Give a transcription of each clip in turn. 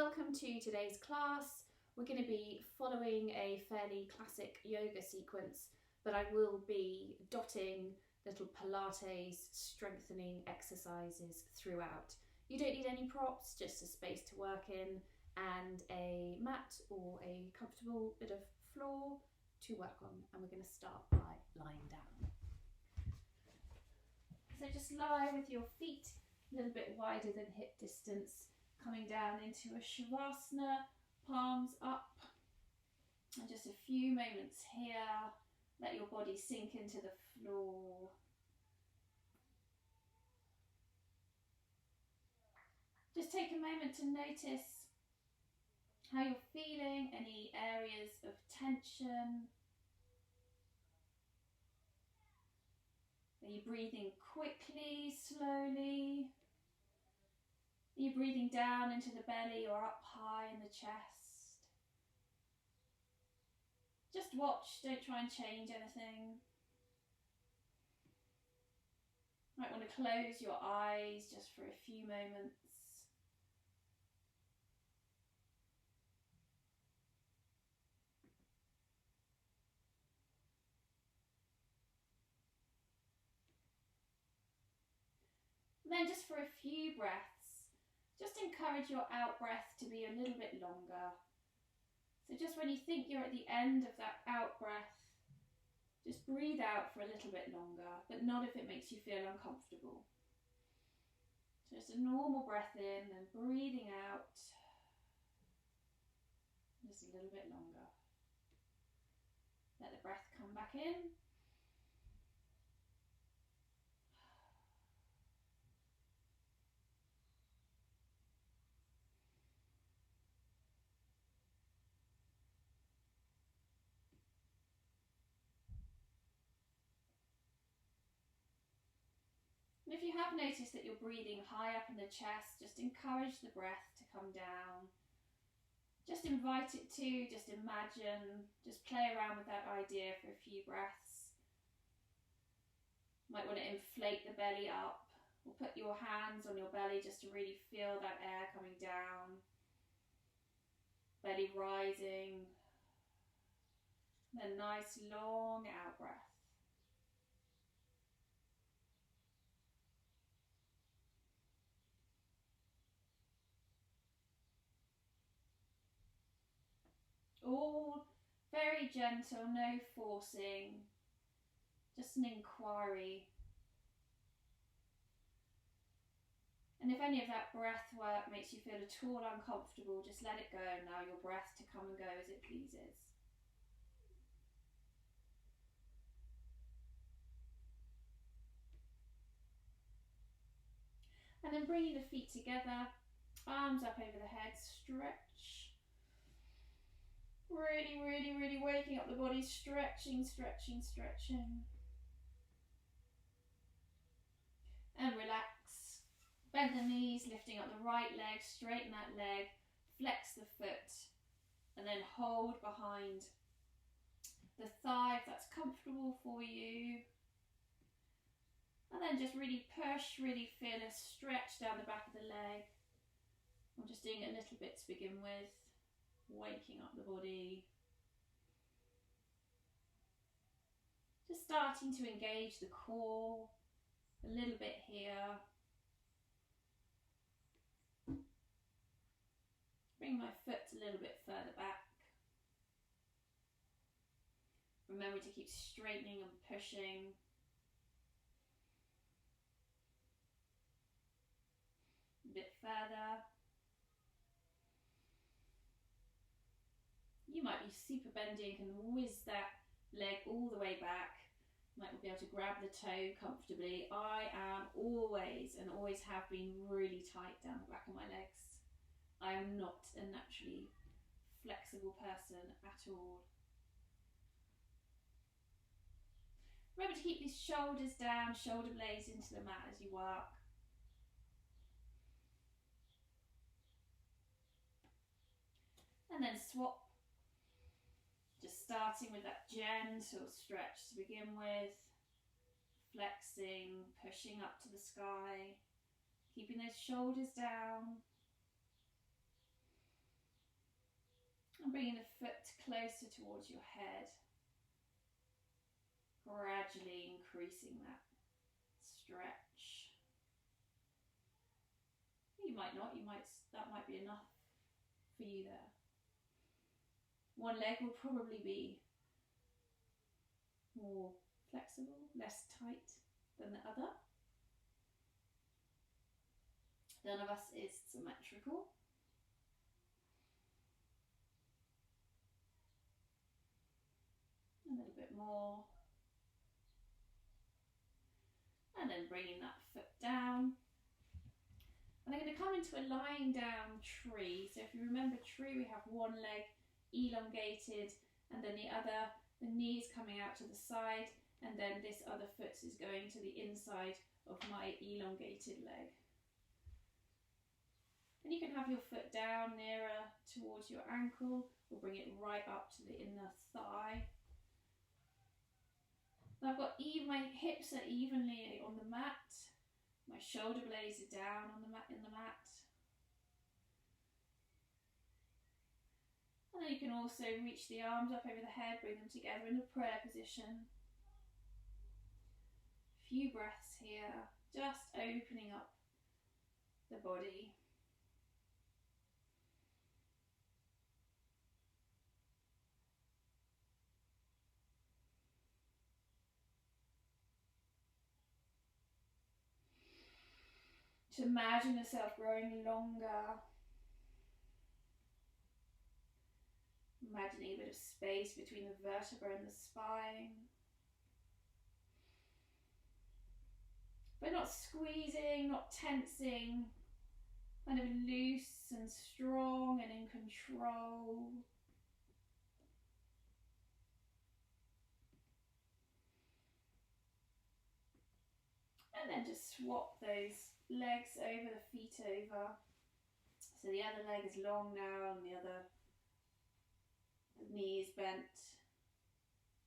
welcome to today's class. We're going to be following a fairly classic yoga sequence, but I will be dotting little Pilates strengthening exercises throughout. You don't need any props, just a space to work in and a mat or a comfortable bit of floor to work on. And we're going to start by lying down. So just lie with your feet a little bit wider than hip distance, coming down into a Shavasana, palms up. And just a few moments here. Let your body sink into the floor. Just take a moment to notice how you're feeling, any areas of tension. Are you breathing quickly, slowly? Are you breathing down into the belly or up high in the chest? Just watch, don't try and change anything. Might want to close your eyes just for a few moments. And then just for a few breaths, just encourage your out breath to be a little bit longer. So just when you think you're at the end of that out breath, just breathe out for a little bit longer, but not if it makes you feel uncomfortable. So just a normal breath in and breathing out just a little bit longer. Let the breath come back in. And if you have noticed that you're breathing high up in the chest, just encourage the breath to come down. Just invite it to, just imagine, just play around with that idea for a few breaths. Might want to inflate the belly up, or put your hands on your belly just to really feel that air coming down. Belly rising. Then nice long out breath. All very gentle, no forcing, just an inquiry. And if any of that breath work makes you feel at all uncomfortable, just let it go. Allow your breath to come and go as it pleases. And then bringing the feet together, arms up over the head, stretch. Really waking up the body, stretching. And relax. Bend the knees, lifting up the right leg, straighten that leg, flex the foot, and then hold behind the thigh if that's comfortable for you. And then just really push, really feel a stretch down the back of the leg. I'm just doing it a little bit to begin with. Waking up the body. Just starting to engage the core a little bit here. Bring my foot a little bit further back. Remember to keep straightening and pushing. A bit further. You might be super bendy and can whiz that leg all the way back. Might be able to grab the toe comfortably. I am always and always have been really tight down the back of my legs. I am not a naturally flexible person at all. Remember to keep these shoulders down, shoulder blades into the mat as you work. And then swap. Just starting with that gentle stretch to begin with. Flexing, pushing up to the sky. Keeping those shoulders down. And bringing the foot closer towards your head. Gradually increasing that stretch. You might not, that might be enough for you there. One leg will probably be more flexible, less tight than the other. None of us is symmetrical. A little bit more. And then bringing that foot down. And I'm going to come into a lying down tree. So if you remember tree, we have one leg elongated and then the other, the knees coming out to the side, and then this other foot is going to the inside of my elongated leg. And you can have your foot down nearer towards your ankle, or bring it right up to the inner thigh. And I've got my hips are evenly on the mat. My shoulder blades are down on the mat, in the mat. And then you can also reach the arms up over the head, bring them together in a prayer position. A few breaths here, just opening up the body. To imagine yourself growing longer. Imagining a bit of space between the vertebra and the spine. But not squeezing, not tensing. Kind of loose and strong and in control. And then just swap those legs over, the feet over. So the other leg is long now and the knee is bent.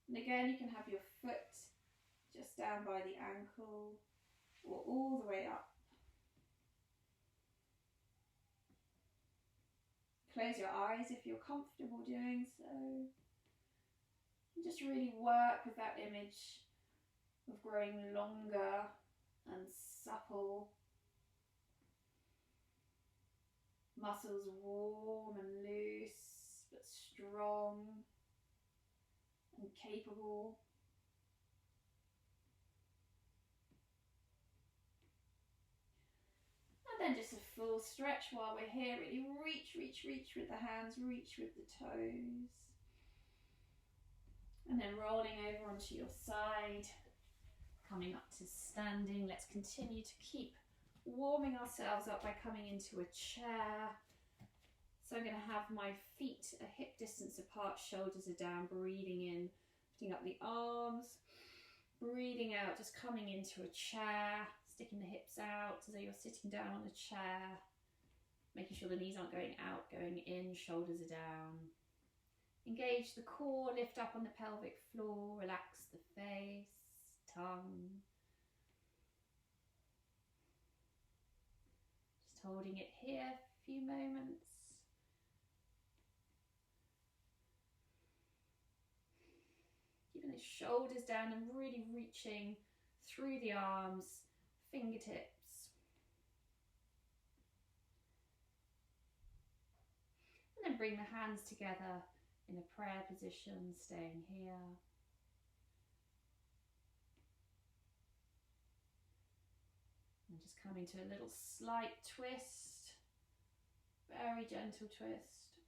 And again, you can have your foot just down by the ankle or all the way up. Close your eyes if you're comfortable doing so. And just really work with that image of growing longer and supple. Muscles warm and loose, but strong and capable. And then just a full stretch while we're here. Really reach with the hands, reach with the toes. And then rolling over onto your side. Coming up to standing. Let's continue to keep warming ourselves up by coming into a chair. So I'm going to have my feet a hip distance apart, shoulders are down, breathing in, putting up the arms, breathing out, just coming into a chair, sticking the hips out as though you're sitting down on a chair, making sure the knees aren't going out, going in, shoulders are down. Engage the core, lift up on the pelvic floor, relax the face, tongue. Just holding it here for a few moments. Keeping the shoulders down and really reaching through the arms, fingertips. And then bring the hands together in a prayer position, staying here. And just coming to a little slight twist, very gentle twist.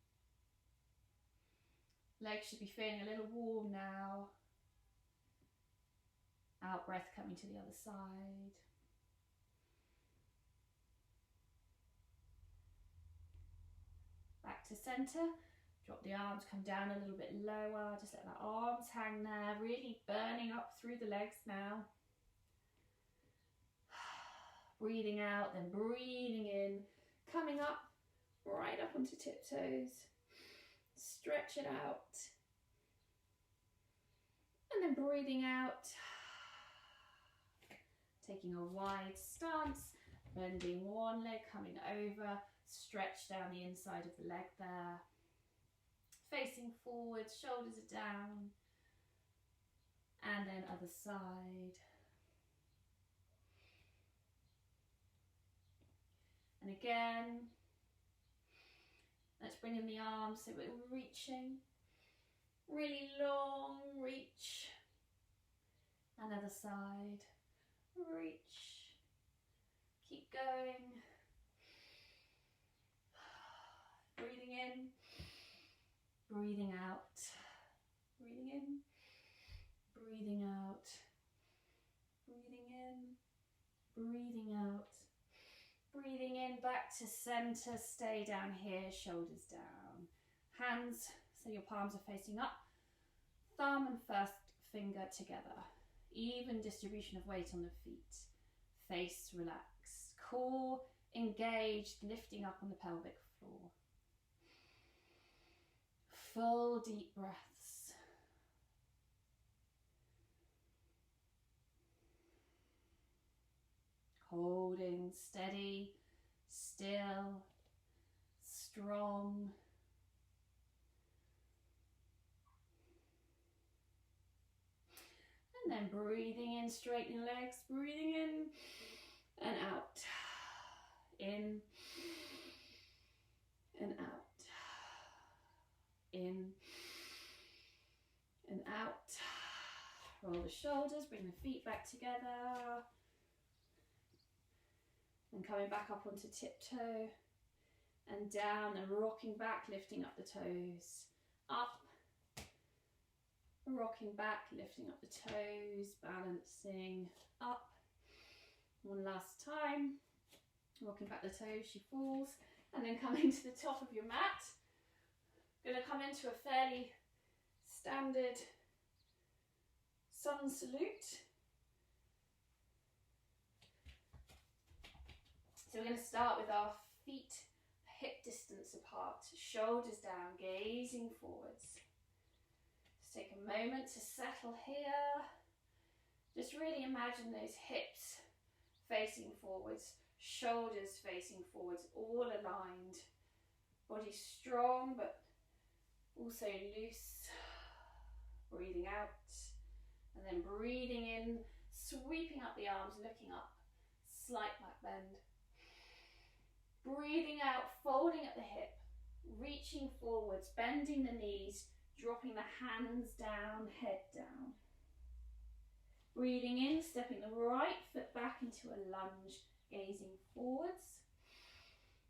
Legs should be feeling a little warm now. Out breath coming to the other side. Back to centre. Drop the arms, come down a little bit lower. Just let the arms hang there, really burning up through the legs now. Breathing out, then breathing in, coming up, right up onto tiptoes. Stretch it out. And then breathing out. Taking a wide stance, bending one leg, coming over, stretch down the inside of the leg there. facing forward, shoulders are down. And then other side. And again, let's bring in the arms so we're reaching. Really long reach. And other side. Reach. Keep going. Breathing in. Breathing out. Breathing in. Breathing out. Breathing in. Breathing out. Breathing in, back to center, stay down here, shoulders down. Hands, so your palms are facing up. Thumb and first finger together. Even distribution of weight on the feet. Face relaxed. Core engaged, lifting up on the pelvic floor. Full deep breaths. Holding steady, still, strong. And then breathing in, straighten legs, breathing in and out. In and out. In and out. Roll the shoulders, bring the feet back together. And coming back up onto tiptoe and down and rocking back, lifting up the toes. Up, rocking back, lifting up the toes, balancing up. One last time. Rocking back the toes, she falls. And then coming to the top of your mat. Going to come into a fairly standard sun salute. So we're going to start with our feet hip distance apart, shoulders down, gazing forwards. Just take a moment to settle here. Just really imagine those hips facing forwards, shoulders facing forwards, all aligned. Body strong but also loose. Breathing out and then breathing in, sweeping up the arms, looking up, slight back bend. Breathing out, folding at the hip, reaching forwards, bending the knees, dropping the hands down, head down. Breathing in, stepping the right foot back into a lunge, gazing forwards.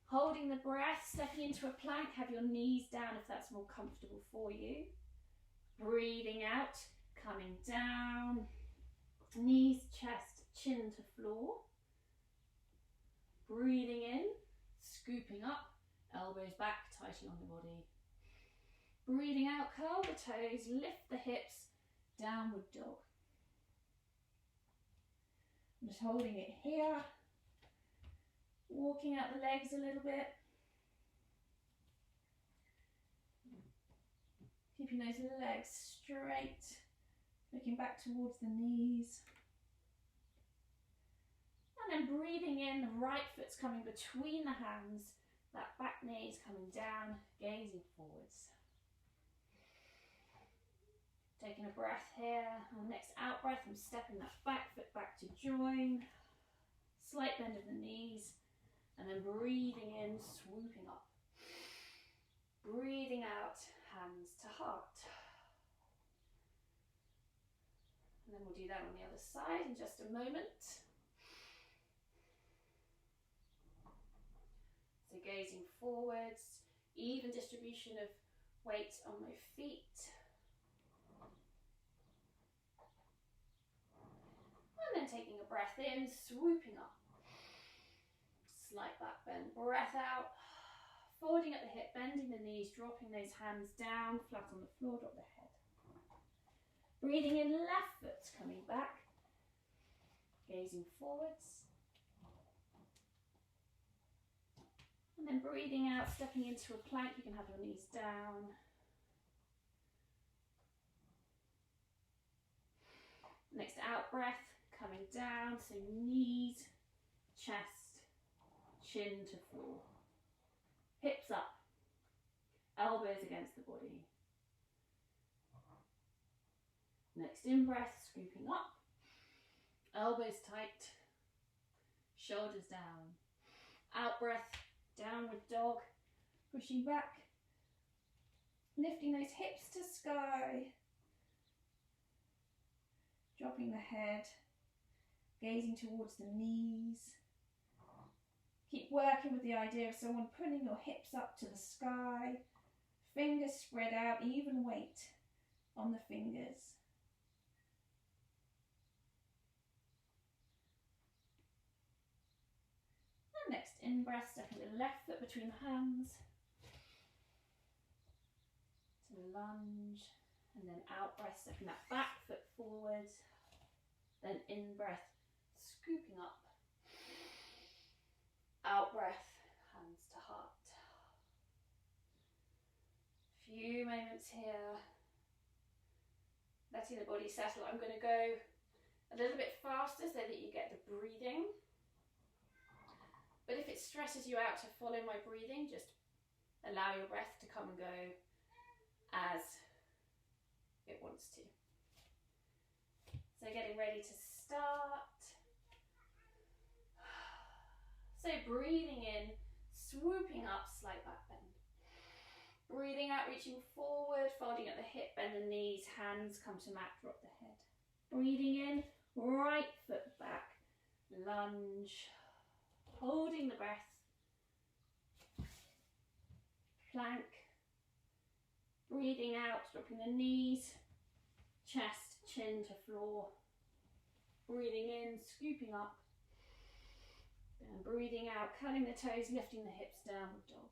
Holding the breath, stepping into a plank, have your knees down if that's more comfortable for you. Breathing out, coming down, knees, chest, chin to floor. Breathing in, scooping up, elbows back, tighten on the body. Breathing out, curl the toes, lift the hips, downward dog. I'm just holding it here, walking out the legs a little bit. Keeping those legs straight, looking back towards the knees. And then breathing in, the right foot's coming between the hands, that back knee is coming down, gazing forwards. Taking a breath here, and next out breath, I'm stepping that back foot back to join. Slight bend of the knees, and then breathing in, swooping up. Breathing out, hands to heart. And then we'll do that on the other side in just a moment. So gazing forwards, even distribution of weight on my feet. And then taking a breath in, swooping up. Slight back bend, breath out. Folding at the hip, bending the knees, dropping those hands down, flat on the floor, drop the head. Breathing in, left foot's coming back. Gazing forwards. And then breathing out, stepping into a plank, you can have your knees down. Next out breath, coming down, so knees, chest, chin to floor. Hips up, elbows against the body. Next in-breath, scooping up. Elbows tight. Shoulders down. Out-breath, downward dog. Pushing back. Lifting those hips to sky. Dropping the head. Gazing towards the knees. Keep working with the idea of someone putting your hips up to the sky. Fingers spread out, even weight on the fingers. And next in-breath, stepping the left foot between the hands. To the lunge. And then out-breath, stepping that back foot forward. Then in-breath, scooping up. Out-breath, hands to heart. Few moments here. Letting the body settle. I'm going to go a little bit faster so that you get the breathing. But if it stresses you out to follow my breathing, just allow your breath to come and go as it wants to. So getting ready to start. So breathing in, swooping up, slight back bend. Breathing out, reaching forward, folding at the hip, bend the knees, hands come to mat, drop the head. Breathing in, right foot back, lunge, holding the breath. Plank. Breathing out, dropping the knees, chest, chin to floor. Breathing in, scooping up. And breathing out, curling the toes, lifting the hips, downward dog.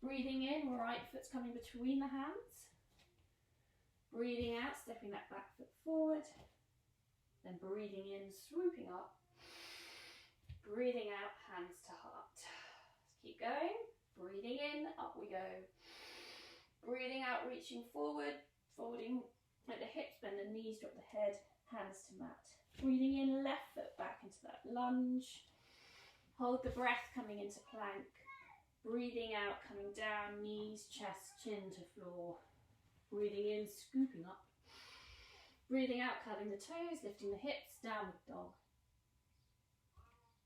Breathing in, right foot's coming between the hands. Breathing out, stepping that back foot forward. Then breathing in, swooping up. Breathing out, hands to heart. Let's keep going. Breathing in, up we go. Breathing out, reaching forward, folding at the hips, bend the knees, drop the head, hands to mat. Breathing in, left foot back into that lunge. Hold the breath coming into plank. Breathing out, coming down, knees, chest, chin to floor. Breathing in, scooping up. Breathing out, curling the toes, lifting the hips, downward dog.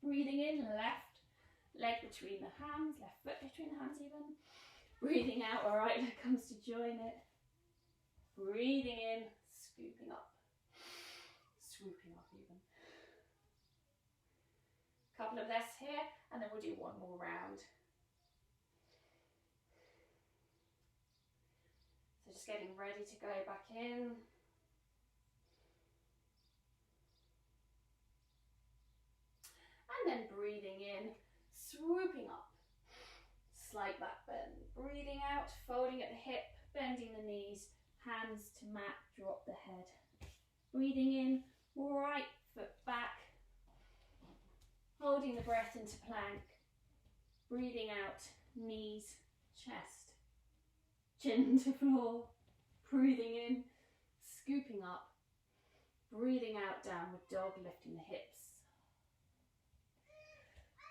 Breathing in, left leg between the hands, left foot between the hands even. Breathing out, right leg comes to join it. Breathing in, scooping up. Swooping up even. Couple of less here, and then we'll do one more round. So just getting ready to go back in. And then breathing in, swooping up. Slight back bend. Breathing out, folding at the hip, bending the knees, hands to mat, drop the head. Breathing in, right foot back, holding the breath into plank. Breathing out, knees, chest, chin to floor. Breathing in, scooping up. Breathing out, downward dog, lifting the hips.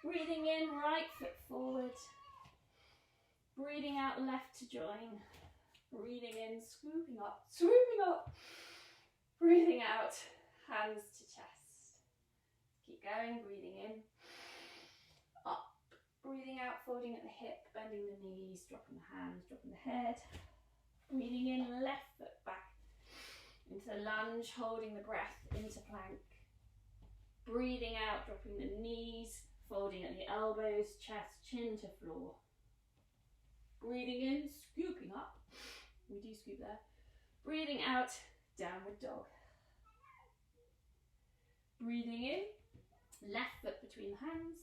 Breathing in, right foot forward. Breathing out, left to join. Breathing in, scooping up, swooping up. Breathing out, hands to chest. Keep going, breathing in, up. Breathing out, folding at the hip, bending the knees, dropping the hands, dropping the head. Breathing in, left foot back into the lunge, holding the breath into plank. Breathing out, dropping the knees, folding at the elbows, chest, chin to floor. Breathing in, scooping up. We do scoop there. Breathing out, downward dog. Breathing in, left foot between the hands.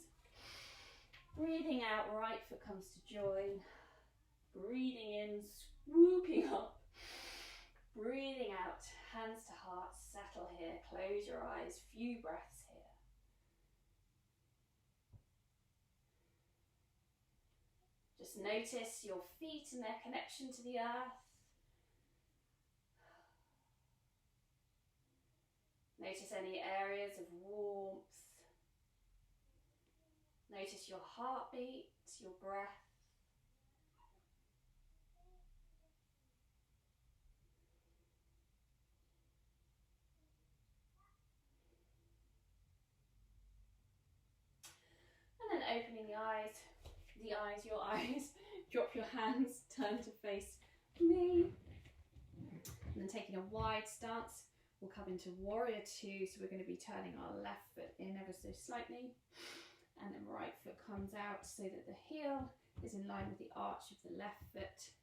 Breathing out, right foot comes to join. Breathing in, swooping up. Breathing out, hands to heart, settle here. Close your eyes, few breaths here. Just notice your feet and their connection to the earth. Notice any areas of warmth. Notice your heartbeat, your breath. opening your eyes, drop your hands, turn to face me. And then taking a wide stance, we'll come into warrior two. So we're going to be turning our left foot in ever so slightly. And then right foot comes out so that the heel is in line with the arch of the left foot.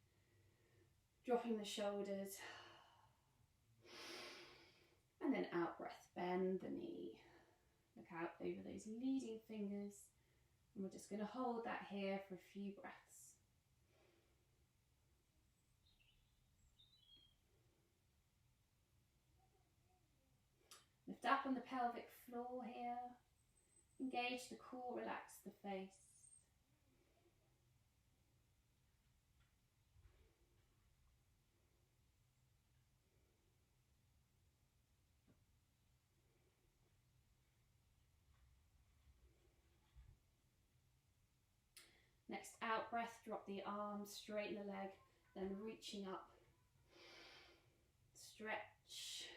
Dropping the shoulders. And then out breath, bend the knee. Look out over those leading fingers. And we're just going to hold that here for a few breaths. Lift up on the pelvic floor here. Engage the core, relax the face. Next out breath, drop the arms, straighten the leg, then reaching up. Stretch.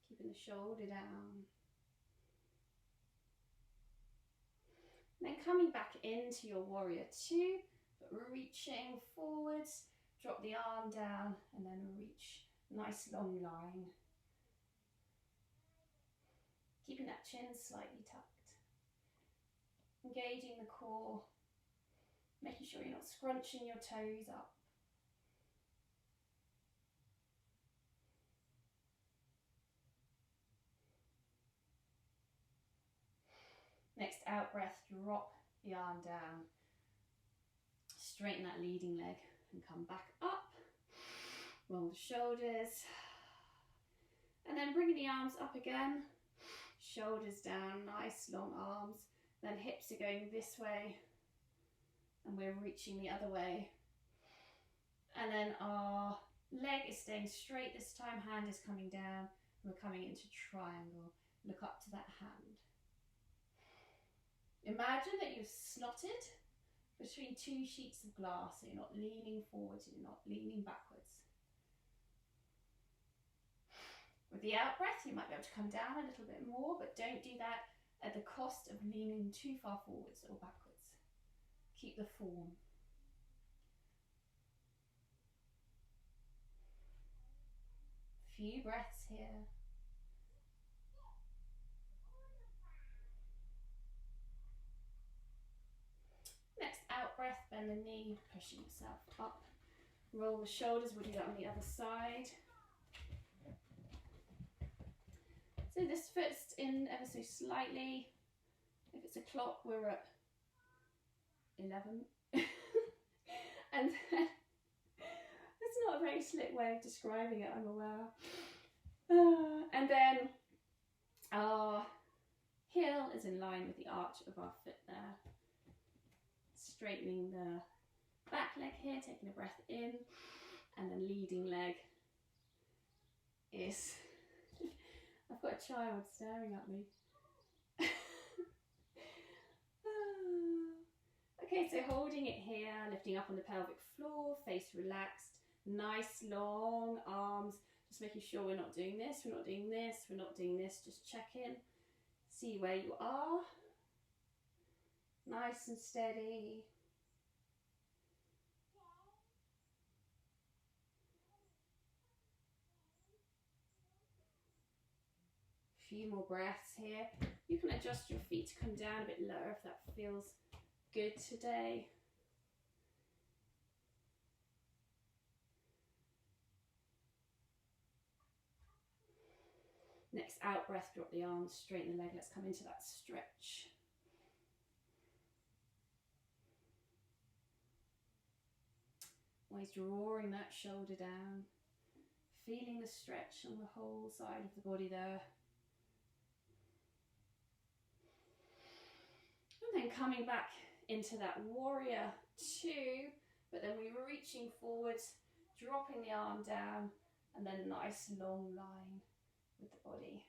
Keeping the shoulder down. Then coming back into your warrior two, but reaching forwards, drop the arm down and then reach. Nice long line. Keeping that chin slightly tucked. Engaging the core, making sure you're not scrunching your toes up. Next out breath, drop the arm down. Straighten that leading leg and come back up. Roll the shoulders. And then bringing the arms up again. Shoulders down, nice long arms. Then hips are going this way. And we're reaching the other way. And then our leg is staying straight this time. Hand is coming down. We're coming into triangle. Look up to that hand. Imagine that you've slotted between two sheets of glass, so you're not leaning forwards, you're not leaning backwards. With the out breath, you might be able to come down a little bit more, but don't do that at the cost of leaning too far forwards or backwards. Keep the form. Few breaths here. Next out breath, bend the knee, pushing yourself up. Roll the shoulders, we'll do that on the other side. So this foot's in ever so slightly. If it's a clock, we're at 11. And then, it's not a very slick way of describing it, I'm aware. And then our heel is in line with the arch of our foot there. Straightening the back leg here, taking a breath in, and then leading leg is, I've got a child staring at me. Okay, so holding it here, lifting up on the pelvic floor, face relaxed, nice long arms, just making sure we're not doing this, we're not doing this, we're not doing this, just check in, see where you are. Nice and steady. Few more breaths here. You can adjust your feet to come down a bit lower if that feels good today. Next out breath, drop the arms, straighten the leg. Let's come into that stretch. Always drawing that shoulder down, feeling the stretch on the whole side of the body there. And then coming back into that warrior two, but then we're reaching forwards, dropping the arm down, and then a nice long line with the body.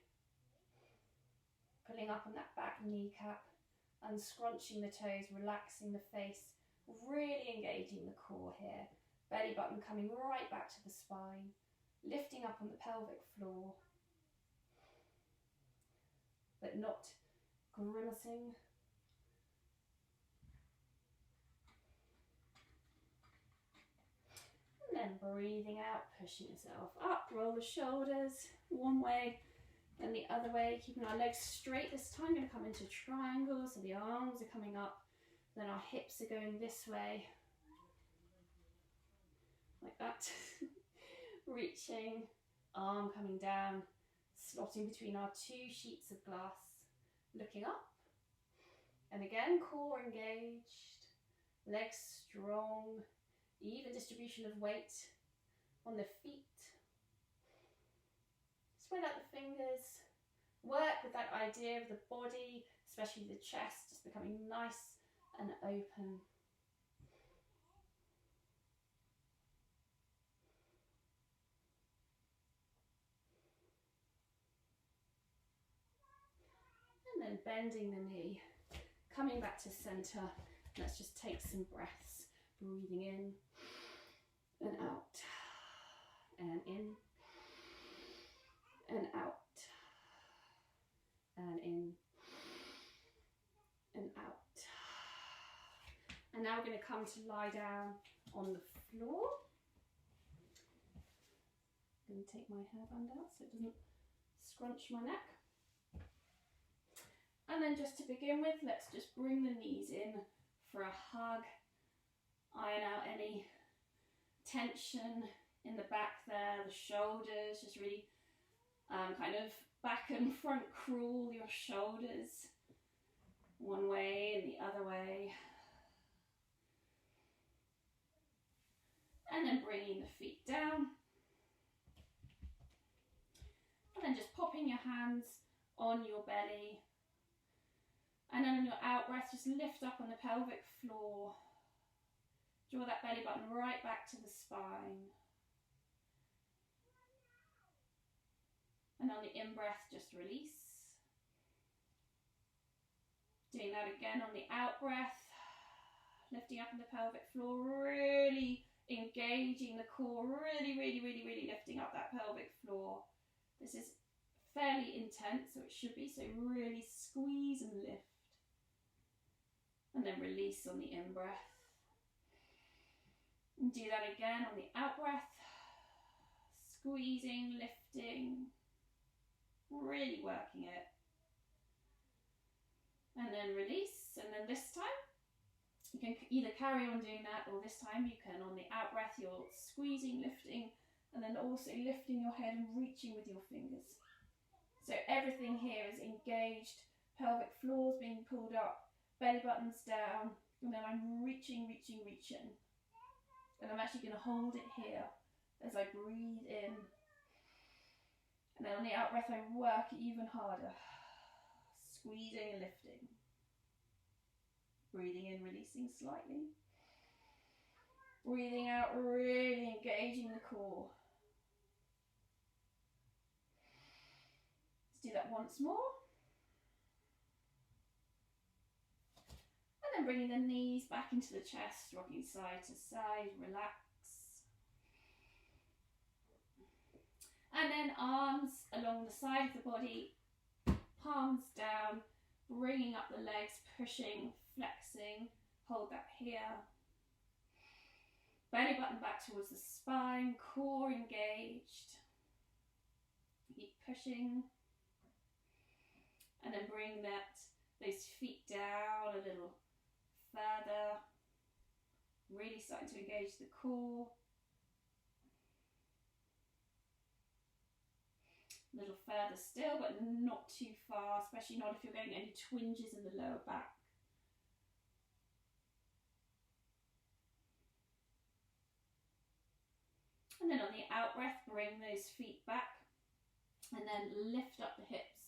Pulling up on that back kneecap, unscrunching the toes, relaxing the face, really engaging the core here. Belly button coming right back to the spine, lifting up on the pelvic floor, but not grimacing, then breathing out, pushing yourself up, roll the shoulders one way, then the other way, keeping our legs straight this time. Going to come into triangles, so the arms are coming up, then our hips are going this way, like that. Reaching, arm coming down, slotting between our two sheets of glass, looking up. And again, core engaged, legs strong, even distribution of weight on the feet. Spread out the fingers, work with that idea of the body, especially the chest, just becoming nice and open. And then bending the knee, coming back to center. Let's just take some breaths, breathing in and out, and in and out, and in and out. And now we're going to come to lie down on the floor. I'm going to take my hairband out so it doesn't scrunch my neck. And then just to begin with, let's just bring the knees in for a hug. Iron out any tension in the back there, the shoulders, just really kind of back and front crawl your shoulders one way and the other way. And then bringing the feet down. And then just popping your hands on your belly. And then on your out breath, just lift up on the pelvic floor. Draw that belly button right back to the spine. And on the in-breath, just release. Doing that again on the out-breath. Lifting up on the pelvic floor, really engaging the core, really lifting up that pelvic floor. This is fairly intense, so it should be, so really squeeze and lift. And then release on the in-breath. And do that again on the out-breath. Squeezing, lifting, really working it. And then release, and then this time, you can either carry on doing that, or this time you can, on the out-breath, you're squeezing, lifting, and then also lifting your head and reaching with your fingers. So everything here is engaged, pelvic floors being pulled up, belly buttons down, and then I'm reaching. And I'm actually going to hold it here as I breathe in. And then on the out-breath, I work even harder, squeezing and lifting. Breathing in, releasing slightly. Breathing out, really engaging the core. Let's do that once more. And then bringing the knees back into the chest, rocking side to side, relax. And then arms along the side of the body, palms down, bringing up the legs, pushing, flexing, hold that here. Belly button back towards the spine, core engaged. Keep pushing. And then bring those feet down a little further. Really starting to engage the core. A little further still, but not too far, especially not if you're getting any twinges in the lower back. And then on the out breath, bring those feet back and then lift up the hips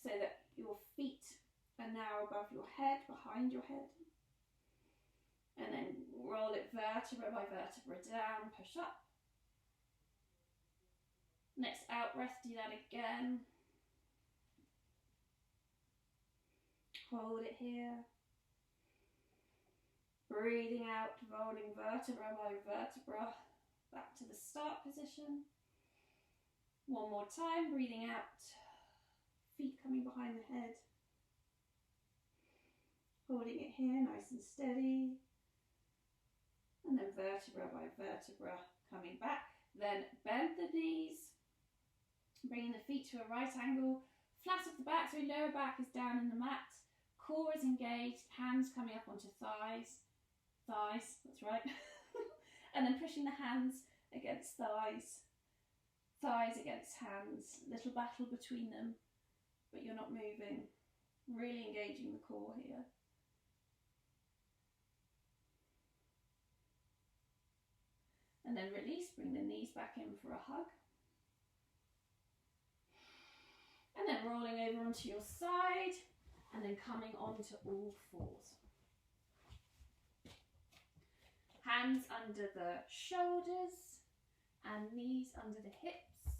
so that your feet are now above your head, behind your head. And then roll it vertebra by vertebra down, push up. Next out breath, do that again. Hold it here. Breathing out, rolling vertebra by vertebra back to the start position. One more time, breathing out, feet coming behind the head. Holding it here, nice and steady. And then vertebra by vertebra coming back. Then bend the knees, bringing the feet to a right angle, flat off the back, so lower back is down in the mat, core is engaged, hands coming up onto thighs, that's right, and then pushing the hands against thighs, thighs against hands, little battle between them, but you're not moving, really engaging the core here. And then release, bring the knees back in for a hug. And then rolling over onto your side, and then coming onto all fours. Hands under the shoulders, and knees under the hips.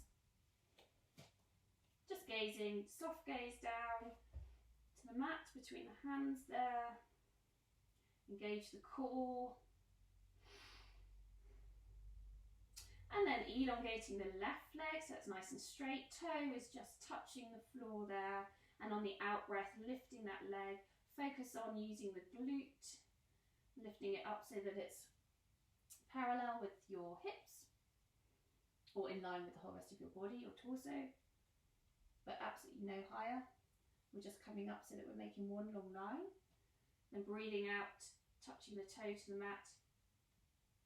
Just gazing, soft gaze down to the mat between the hands there. Engage the core. And then elongating the left leg so it's nice and straight. Toe is just touching the floor there. And on the out breath, lifting that leg. Focus on using the glute, lifting it up so that it's parallel with your hips or in line with the whole rest of your body or torso, but absolutely no higher. We're just coming up so that we're making one long line. And breathing out, touching the toe to the mat.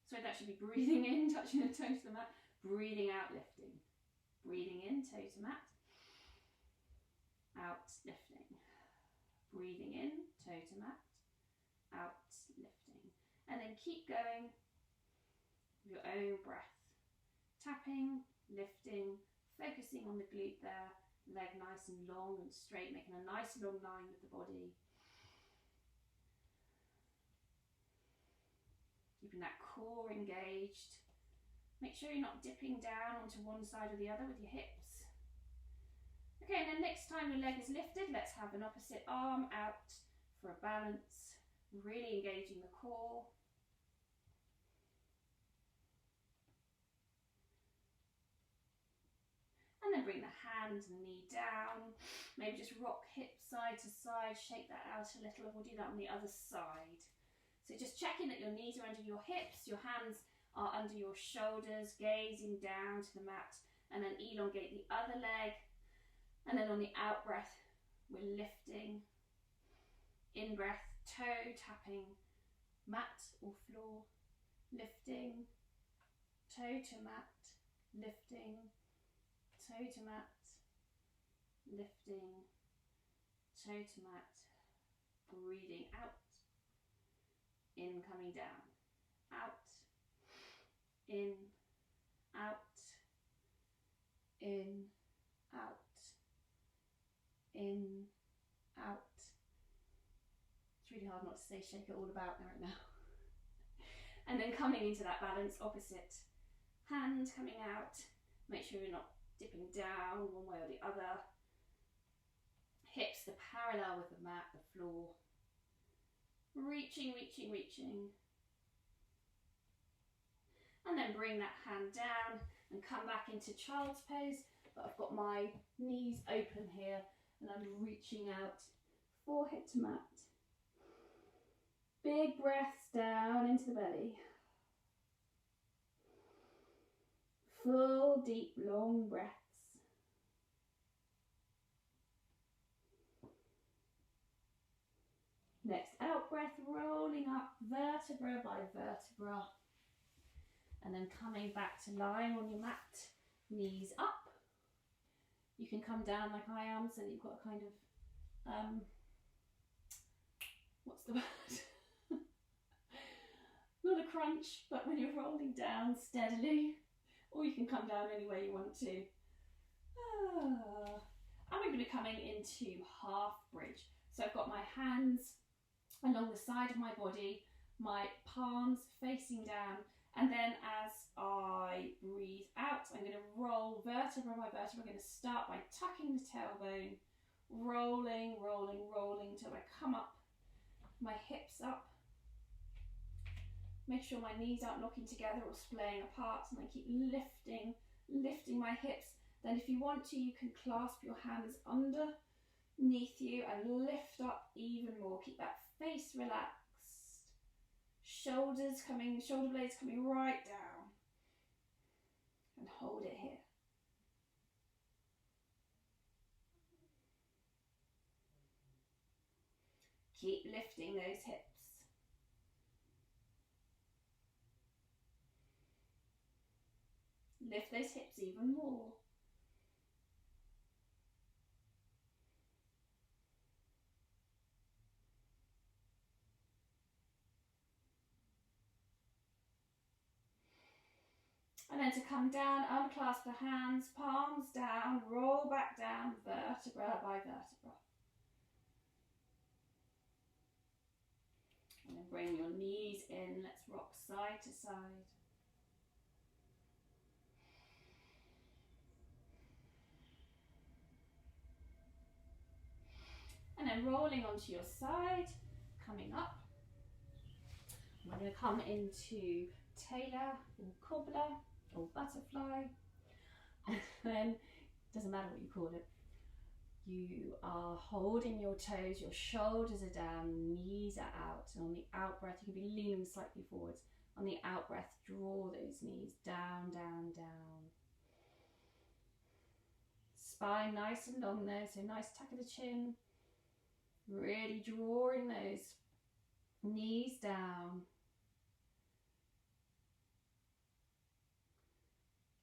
So that should be breathing in, touching the toe to the mat, breathing out, lifting. Breathing in, toe to mat, out, lifting. Breathing in, toe to mat, out, lifting. And then keep going with your own breath. Tapping, lifting, focusing on the glute there, leg nice and long and straight, making a nice long line with the body. Keeping that core engaged. Make sure you're not dipping down onto one side or the other with your hips. Okay, and then next time your leg is lifted, let's have an opposite arm out for a balance. Really engaging the core. And then bring the hand and knee down. Maybe just rock hips side to side, shake that out a little, and we'll do that on the other side. So just checking that your knees are under your hips, your hands are under your shoulders, gazing down to the mat, and then elongate the other leg. And then on the out breath, we're lifting. In breath, toe tapping mat or floor, lifting, toe to mat, lifting, toe to mat, lifting, toe to mat, breathing out. In, coming down, out, in, out, in, out, in, out. It's really hard not to say shake it all about right now. And then coming into that balance, opposite hand coming out. Make sure you're not dipping down one way or the other. Hips are parallel with the mat, the floor. Reaching, reaching, reaching. And then bring that hand down and come back into child's pose. But I've got my knees open here and I'm reaching out, forehead to mat. Big breaths down into the belly. Full, deep, long breaths. Next out breath, rolling up vertebra by vertebra. And then coming back to lying on your mat, knees up. You can come down like I am so that you've got a kind of, what's the word? Not a crunch, but when you're rolling down steadily. Or you can come down any way you want to. And we're going to be coming into half bridge. So I've got my hands along the side of my body, my palms facing down, and then as I breathe out, I'm going to roll vertebra by vertebra. I'm going to start by tucking the tailbone, rolling, rolling, rolling till I come up, my hips up. Make sure my knees aren't knocking together or splaying apart, and I keep lifting, lifting my hips. Then if you want to, you can clasp your hands underneath you and lift up even more. Keep that face relaxed, shoulder blades coming right down, and hold it here. Keep lifting those hips. Lift those hips even more. And then to come down, unclasp the hands, palms down, roll back down, vertebra by vertebra. And then bring your knees in, let's rock side to side. And then rolling onto your side, coming up. We're going to come into tailor or cobbler or butterfly. And then, doesn't matter what you call it, you are holding your toes, your shoulders are down, knees are out. And on the out breath, you can be leaning slightly forwards. On the out breath, draw those knees down, down, down. Spine nice and long there, so nice tuck of the chin. Really drawing those knees down.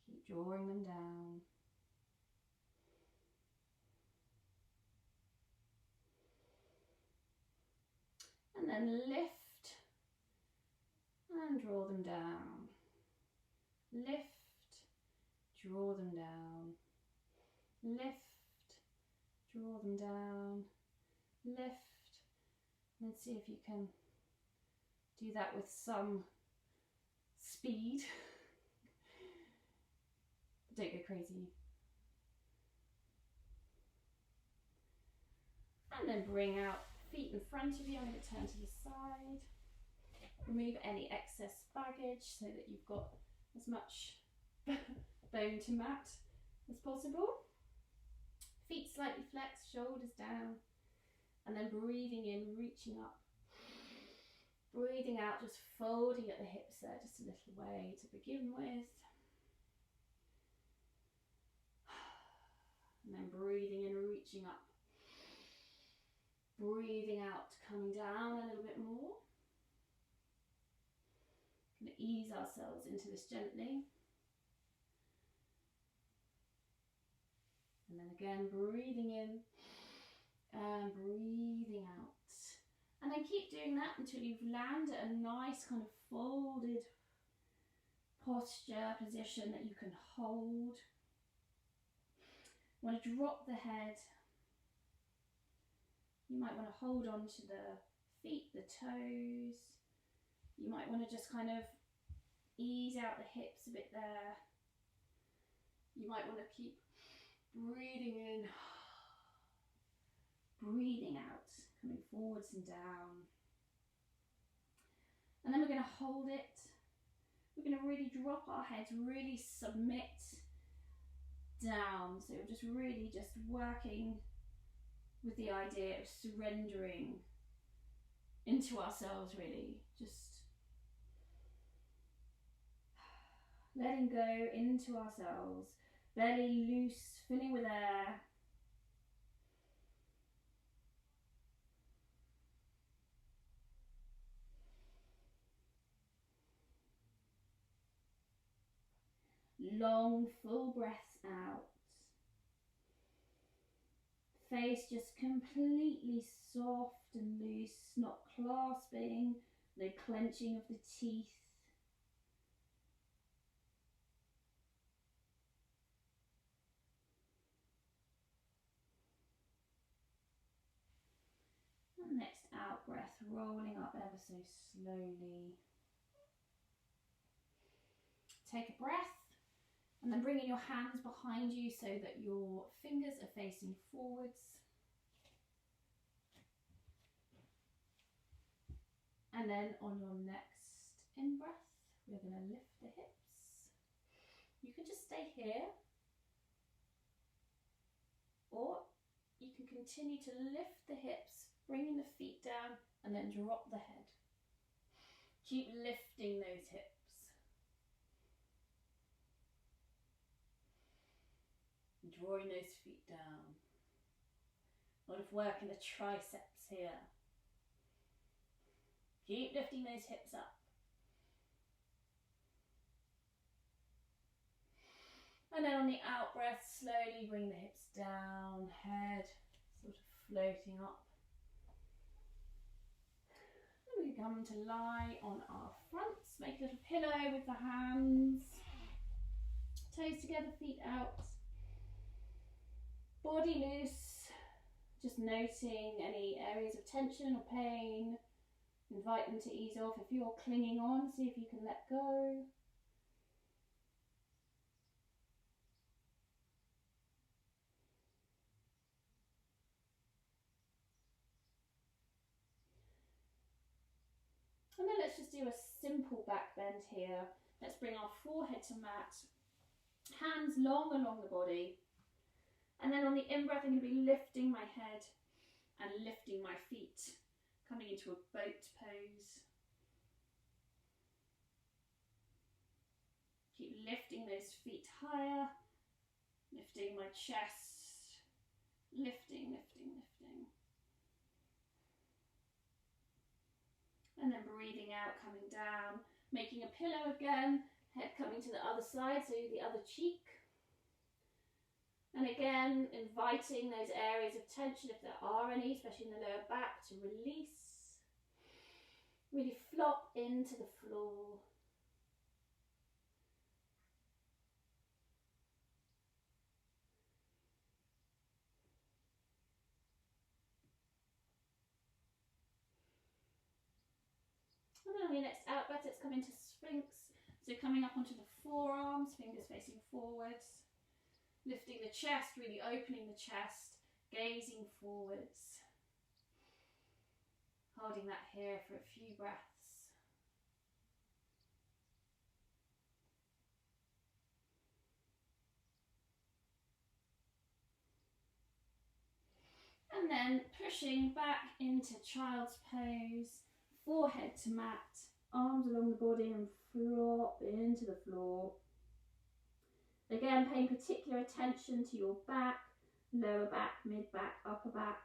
Keep drawing them down. And then lift and draw them down. Lift, draw them down. Lift, draw them down. Lift. Let's see if you can do that with some speed. Don't go crazy. And then bring out feet in front of you. I'm going to turn to the side. Remove any excess baggage so that you've got as much bone to mat as possible. Feet slightly flexed, shoulders down. And then breathing in, reaching up. Breathing out, just folding at the hips there, just a little way to begin with. And then breathing in, reaching up. Breathing out, coming down a little bit more. Going to ease ourselves into this gently. And then again, breathing in and breathing out. And then keep doing that until you've landed a nice kind of folded posture, position that you can hold. You want to drop the head. You might want to hold on to the feet, the toes. You might want to just kind of ease out the hips a bit there. You might want to keep breathing in, breathing out, coming forwards and down. And then we're going to hold it. We're going to really drop our heads, really submit down. So we're just really just working with the idea of surrendering into ourselves, really. Just letting go into ourselves. Belly loose, filling with air. Long, full breaths out. Face just completely soft and loose, not clasping, no clenching of the teeth. And next out breath, rolling up ever so slowly. Take a breath. And then bringing your hands behind you so that your fingers are facing forwards. And then on your next in-breath, we're going to lift the hips. You can just stay here, or you can continue to lift the hips, bringing the feet down, and then drop the head. Keep lifting those hips. Drawing those feet down. A lot of work in the triceps here. Keep lifting those hips up. And then on the out breath, slowly bring the hips down, head sort of floating up. And we come to lie on our fronts, make a little pillow with the hands, toes together, feet out, body loose, just noting any areas of tension or pain. Invite them to ease off. If you're clinging on, see if you can let go. And then let's just do a simple back bend here. Let's bring our forehead to mat, hands long along the body. And then on the in-breath, I'm going to be lifting my head and lifting my feet, coming into a boat pose. Keep lifting those feet higher, lifting my chest, lifting, lifting, lifting. And then breathing out, coming down, making a pillow again, head coming to the other side, so the other cheek. And again, inviting those areas of tension, if there are any, especially in the lower back, to release. Really flop into the floor. And then on your next out breath, let's come into Sphinx. So coming up onto the forearms, fingers facing forwards. Lifting the chest, really opening the chest, gazing forwards. Holding that here for a few breaths. And then pushing back into child's pose, forehead to mat, arms along the body and flop into the floor. Again, paying particular attention to your back, lower back, mid back, upper back.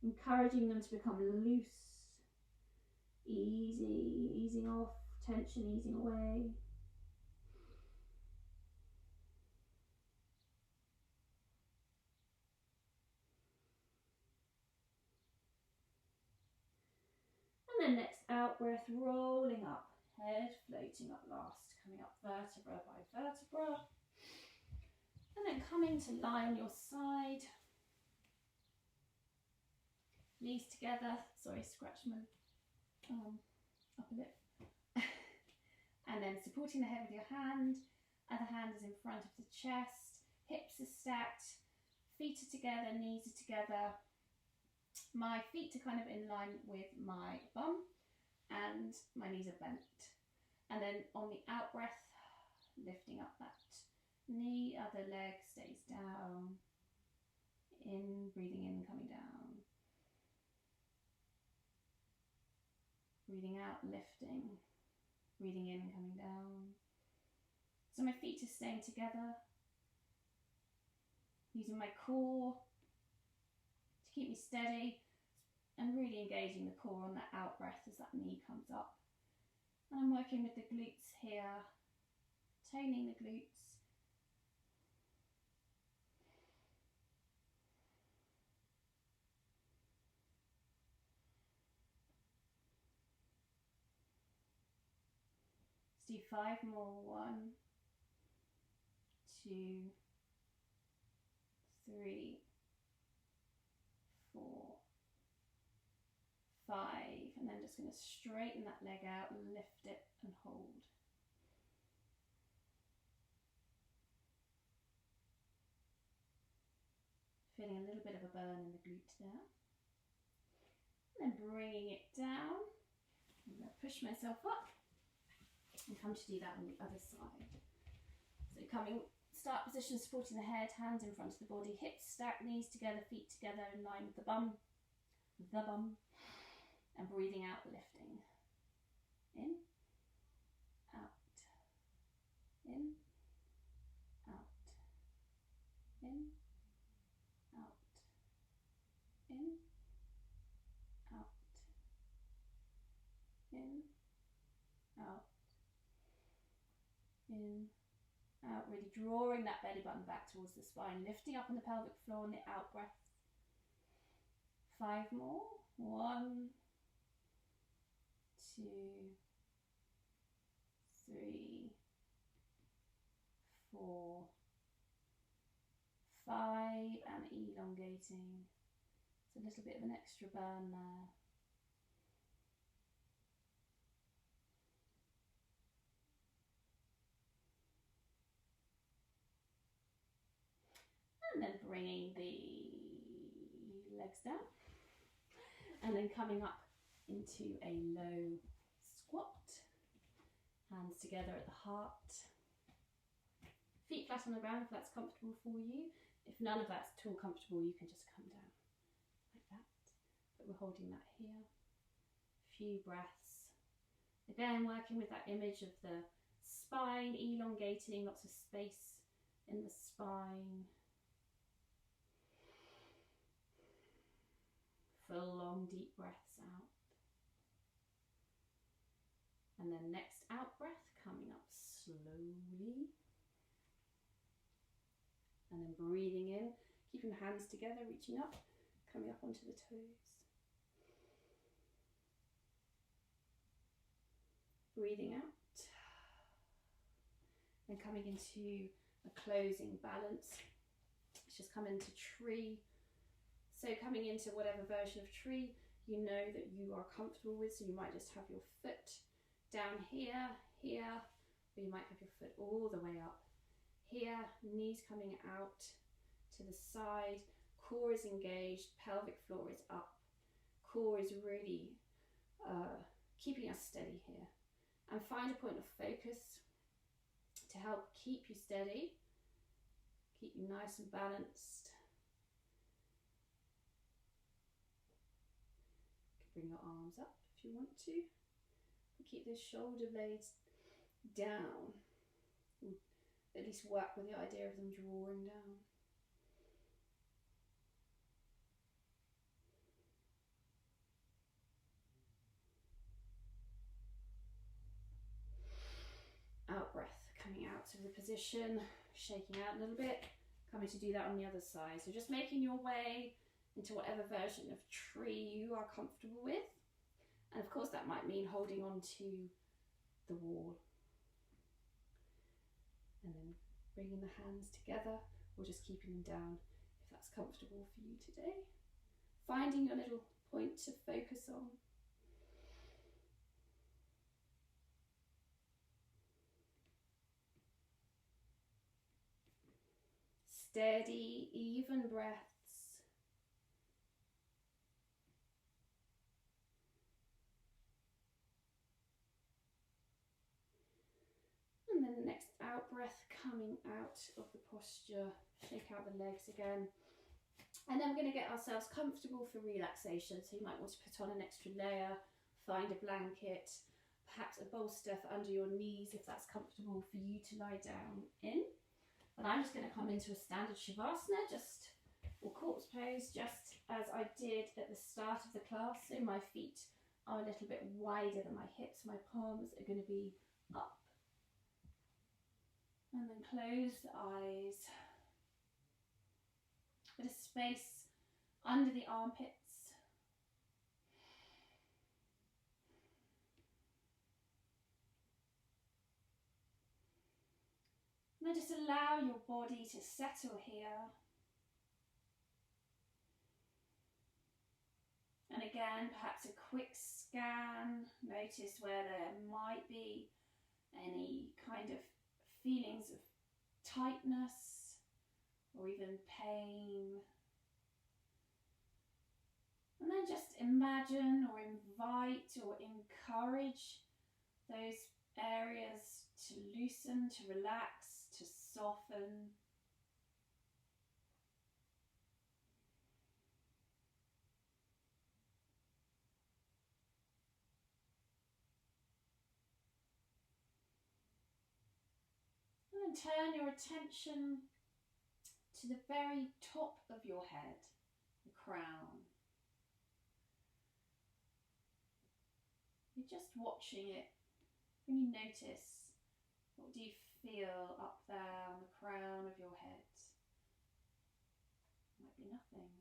Encouraging them to become loose, easy, easing off, tension easing away. And then next out breath, rolling up, head floating up last, coming up vertebra by vertebra. And then coming to lie on your side. Knees together, sorry, scratch my upper lip. And then supporting the head with your hand, other hand is in front of the chest, hips are stacked, feet are together, knees are together. My feet are kind of in line with my bum and my knees are bent. And then on the out breath, lifting up that knee, other leg stays down, in, breathing in, coming down. Breathing out, lifting, breathing in, coming down. So my feet are staying together, using my core to keep me steady and really engaging the core on that out breath as that knee comes up. And I'm working with the glutes here, toning the glutes. Let's do 5 more. 1, 2, 3, 4, 5, and then just going to straighten that leg out, lift it and hold. Feeling a little bit of a burn in the glute there. And then bringing it down. I'm going to push myself up and come to do that on the other side. So coming, start position, supporting the head, hands in front of the body, hips stacked, knees together, feet together in line with the bum. And breathing out, lifting. in, out, in, out, in, out, in, out, in, out, in, out. Really drawing that belly button back towards the spine, lifting up on the pelvic floor on the out breath. 5 more. 1, 2, 3, 4, 5, and elongating. It's a little bit of an extra burn there. And then bringing the legs down. And then coming up into a low squat. Hands together at the heart. Feet flat on the ground if that's comfortable for you. If none of that's at all comfortable, you can just come down like that. But we're holding that here. Few breaths. Again, working with that image of the spine elongating, lots of space in the spine. Full long deep breaths out. And then next out breath coming up slowly. And then breathing in, keeping the hands together, reaching up, coming up onto the toes. Breathing out. Then coming into a closing balance. Let's just come into tree. So coming into whatever version of tree you know that you are comfortable with. So you might just have your foot down here, here, or you might have your foot all the way up here, knees coming out to the side, core is engaged, pelvic floor is up, core is really keeping us steady here. And find a point of focus to help keep you steady, keep you nice and balanced. You can bring your arms up if you want to. Keep those shoulder blades down. At least work with the idea of them drawing down. Out breath, coming out of the position, shaking out a little bit, coming to do that on the other side. So just making your way into whatever version of tree you are comfortable with. And of course that might mean holding on to the wall. And then bringing the hands together or just keeping them down if that's comfortable for you today. Finding a little point to focus on. Steady, even breaths. And then the next out breath, coming out of the posture, shake out the legs again. And then we're going to get ourselves comfortable for relaxation. So you might want to put on an extra layer, find a blanket, perhaps a bolster for under your knees if that's comfortable for you to lie down in. And I'm just going to come into a standard Shavasana, or corpse pose, just as I did at the start of the class. So my feet are a little bit wider than my hips. My palms are going to be up. And then close the eyes. Bit of space under the armpits. And then just allow your body to settle here. And again, perhaps a quick scan. Notice where there might be any kind of feelings of tightness or even pain. And then just imagine or invite or encourage those areas to loosen, to relax, to soften. then turn your attention to the very top of your head, the crown. You're just watching it. When you notice, what do you feel up there on the crown of your head? Might be nothing.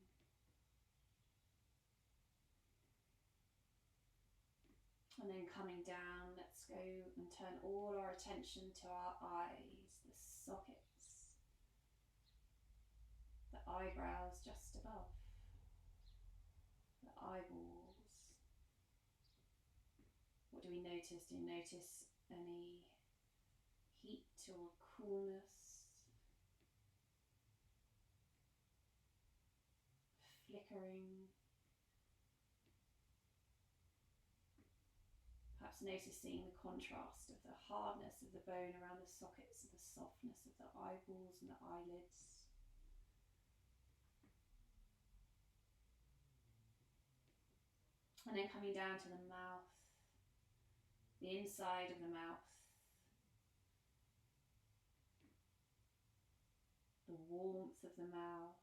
And then coming down, let's go and turn all our attention to our eyes, the sockets, the eyebrows just above, the eyeballs. What do we notice? Do you notice any heat or coolness? Flickering? Perhaps noticing the contrast of the hardness of the bone around the sockets and the softness of the eyeballs and the eyelids. And then coming down to the mouth, the inside of the mouth, the warmth of the mouth,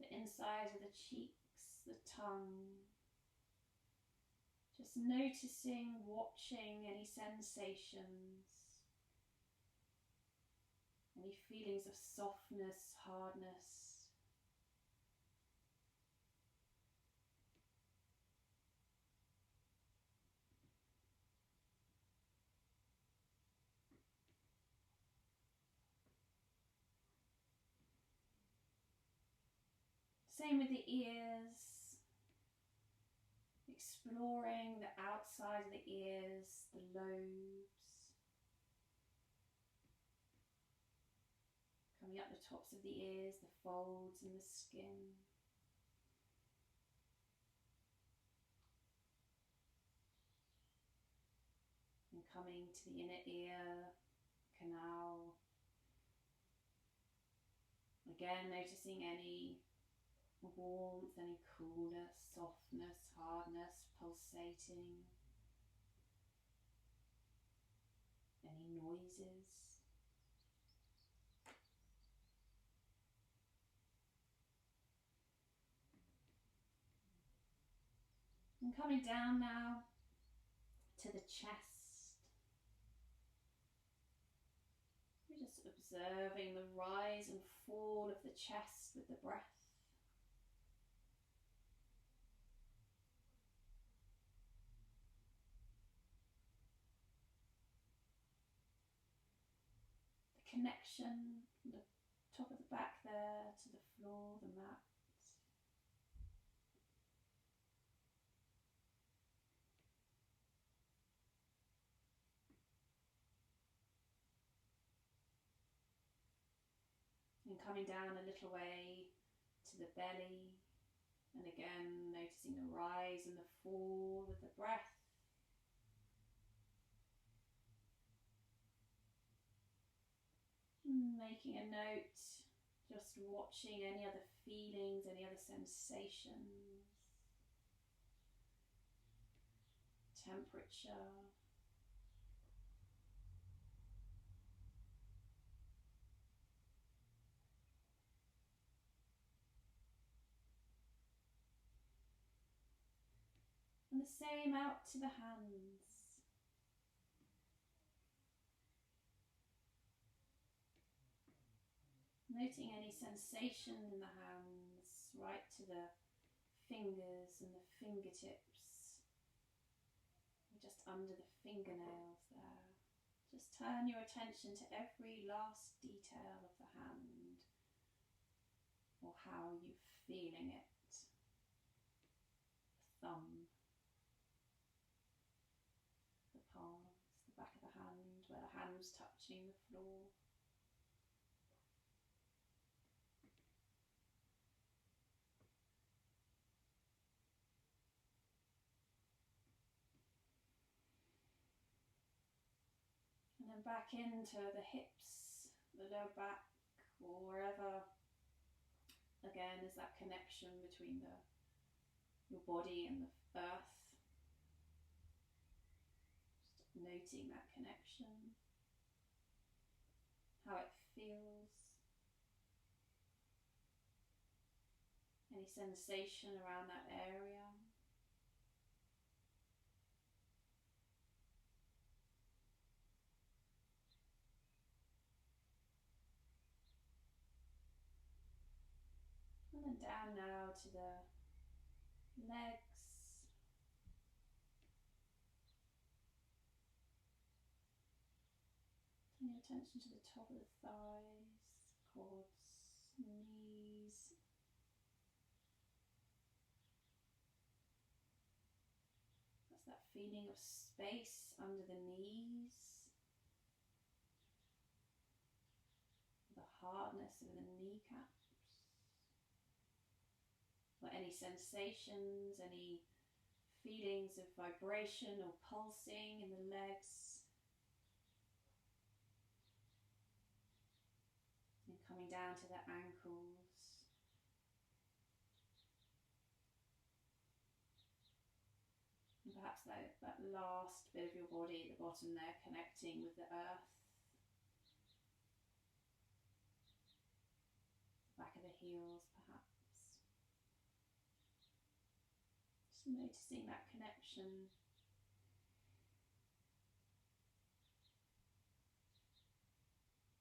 the inside of the cheeks, the tongue. Just noticing, watching any sensations, any feelings of softness, hardness. Same with the ears, exploring the outside of the ears, the lobes, coming up the tops of the ears, the folds and the skin. And coming to the inner ear canal. Again, noticing any warmth, any coolness, softness, hardness, pulsating, any noises. And coming down now to the chest. We're just observing the rise and fall of the chest with the breath. Connection from the top of the back there to the floor, the mat. And coming down a little way to the belly, and again noticing the rise and the fall with the breath. Making a note, just watching any other feelings, any other sensations, temperature. And the same out to the hands. Noting any sensation in the hands, right to the fingers and the fingertips, just under the fingernails there. Just turn your attention to every last detail of the hand, or how you're feeling it. The thumb, the palms, the back of the hand, where the hand's touching the floor. And then back into the hips, the lower back, or wherever. Again, is that connection between your body and the earth. Just Noting that connection, how it feels, any sensation around that area. And then down now to the legs. Turn your attention to the top of the thighs, quads, knees. That's that feeling of space under the knees. The hardness of the kneecaps. Or any sensations, any feelings of vibration or pulsing in the legs. And coming down to the ankles. And perhaps that last bit of your body at the bottom there, connecting with the earth. Back of the heels perhaps. Just noticing that connection.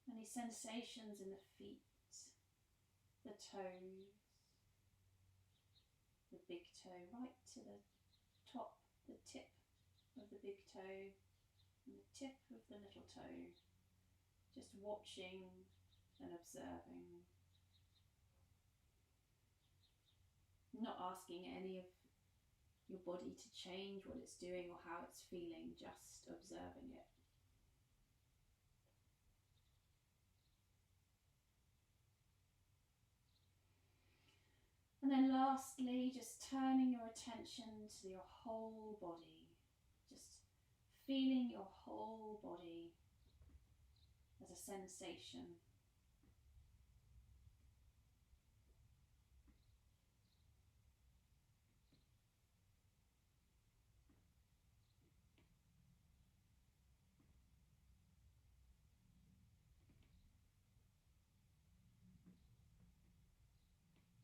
Any sensations in the feet, the toes, the big toe right to the top, the tip of the big toe and the tip of the little toe. Just watching and observing. Not asking any of your body to change what it's doing or how it's feeling, just observing it. And then lastly, just turning your attention to your whole body. Just feeling your whole body as a sensation.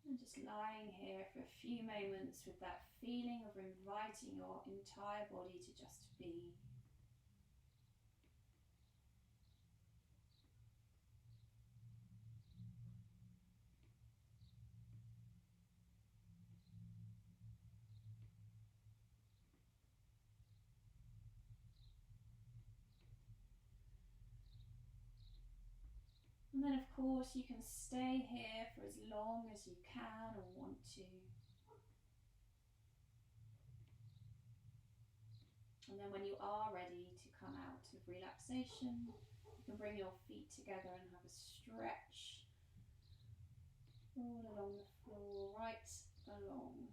And just lying here for a few moments with that feeling of inviting your entire body to just be. And then of course you can stay here for as long as you can or want to. And then when you are ready to come out of relaxation, you can bring your feet together and have a stretch all along the floor, right along.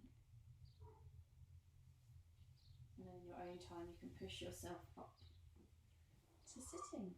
And then in your own time you can push yourself up to sitting.